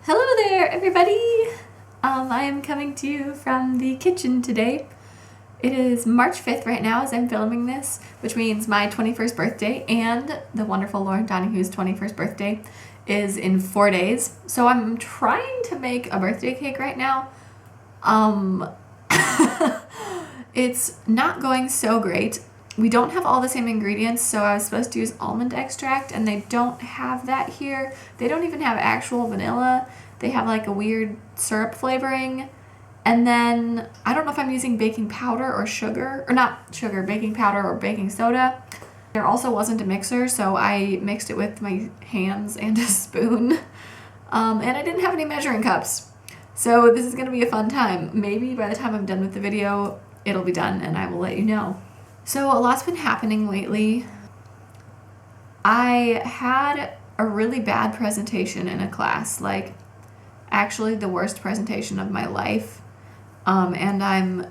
Hello there, everybody! I am coming to you from the kitchen today. It is March 5th right now as I'm filming this, which means my 21st birthday and the wonderful Lauren Donahue's 21st birthday is in 4 days. So I'm trying to make a birthday cake right now. It's not going so great. We don't have all the same ingredients, so I was supposed to use almond extract, and they don't have that here. They don't even have actual vanilla. They have like a weird syrup flavoring. And then, I don't know if I'm using baking powder or sugar, or not sugar, baking powder or baking soda. There also wasn't a mixer, so I mixed it with my hands and a spoon. And I didn't have any measuring cups. So this is going to be a fun time. Maybe by the time I'm done with the video, it'll be done and I will let you know. So a lot's been happening lately. I had a really bad presentation in a class, like actually the worst presentation of my life. And I'm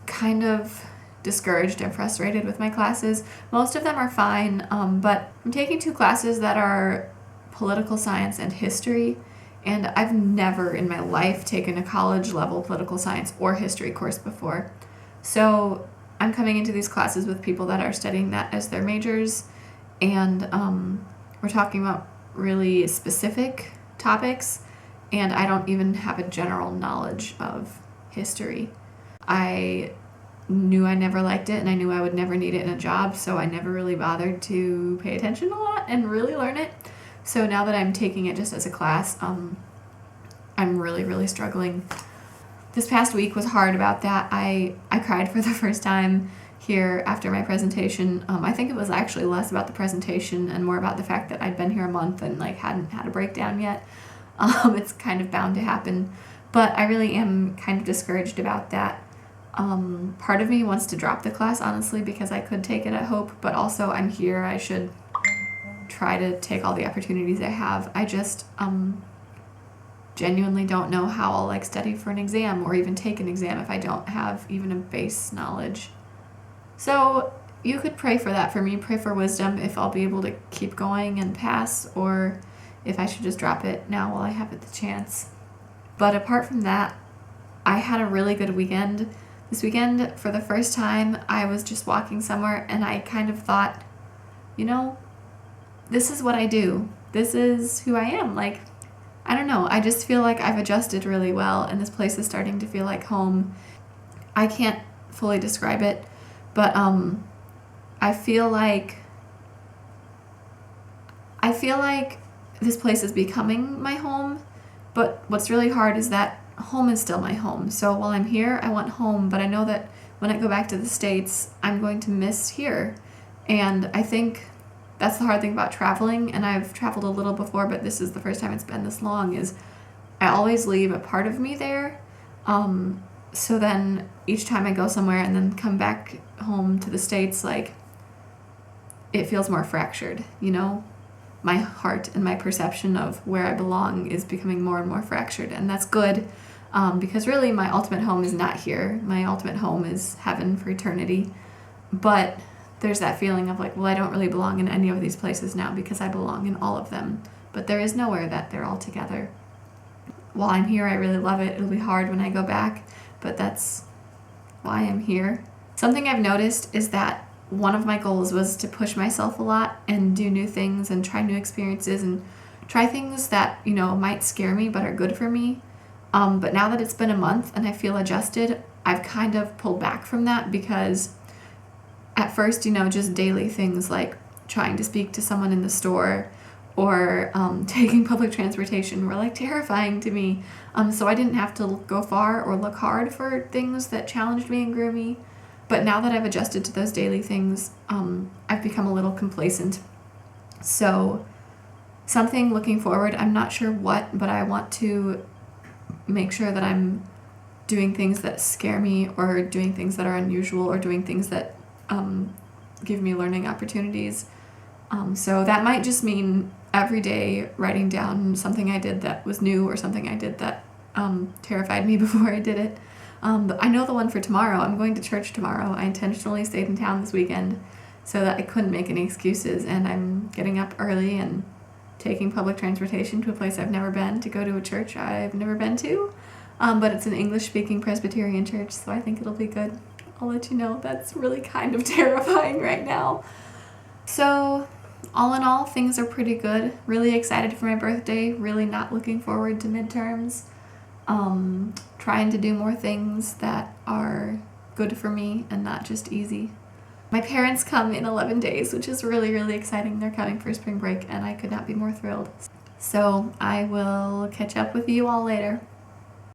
kind of discouraged and frustrated with my classes. Most of them are fine, but I'm taking 2 classes that are political science and history, and I've never in my life taken a college level political science or history course before. So I'm coming into these classes with people that are studying that as their majors, and we're talking about really specific topics, and I don't even have a general knowledge of history. I knew I never liked it, and I knew I would never need it in a job, so I never really bothered to pay attention a lot and really learn it. So now that I'm taking it just as a class, I'm really struggling. This past week was hard about that. I cried for the first time here after my presentation. I think it was actually less about the presentation and more about the fact that I'd been here a month and like hadn't had a breakdown yet. It's kind of bound to happen, but I really am kind of discouraged about that. Part of me wants to drop the class, honestly, because I could take it at Hope, but also I'm here. I should try to take all the opportunities I have. I just genuinely don't know how I'll like study for an exam or even take an exam if I don't have even a base knowledge. So you could pray for that for me, pray for wisdom if I'll be able to keep going and pass, or if I should just drop it now while I have the chance. But apart from that, I had a really good weekend. This weekend, for the first time, I was just walking somewhere and I kind of thought, you know, this is what I do. This is who I am. Like, I don't know. I just feel like I've adjusted really well and this place is starting to feel like home. I can't fully describe it, but I feel like this place is becoming my home, but what's really hard is that home is still my home. So while I'm here, I want home, but I know that when I go back to the States, I'm going to miss here. And I think that's the hard thing about traveling, and I've traveled a little before, but this is the first time it's been this long, is I always leave a part of me there. So then each time I go somewhere and then come back home to the States, like, it feels more fractured, you know? My heart and my perception of where I belong is becoming more and more fractured, and that's good, because really my ultimate home is not here. My ultimate home is heaven for eternity. But there's that feeling of like, well, I don't really belong in any of these places now because I belong in all of them. But there is nowhere that they're all together. While I'm here, I really love it. It'll be hard when I go back, but that's why I'm here. Something I've noticed is that one of my goals was to push myself a lot and do new things and try new experiences and try things that, you know, might scare me but are good for me. But now that it's been a month and I feel adjusted, I've kind of pulled back from that, because at first, you know, just daily things like trying to speak to someone in the store or taking public transportation were like terrifying to me. So I didn't have to go far or look hard for things that challenged me and grew me. But now that I've adjusted to those daily things, I've become a little complacent. So something looking forward, I'm not sure what, but I want to make sure that I'm doing things that scare me, or doing things that are unusual, or doing things that give me learning opportunities. So that might just mean every day writing down something I did that was new, or something I did that terrified me before I did it. But I know the one for tomorrow. I'm going to church tomorrow. I intentionally stayed in town this weekend so that I couldn't make any excuses, and I'm getting up early and taking public transportation to a place I've never been, to go to a church I've never been to. But it's an English-speaking Presbyterian church, so I think it'll be good. I'll let you know. That's really kind of terrifying right now. So, all in all, things are pretty good. Really excited for my birthday. Really not looking forward to midterms. Trying to do more things that are good for me and not just easy. My parents come in 11 days, which is really, really exciting. They're coming for spring break, and I could not be more thrilled. So I will catch up with you all later.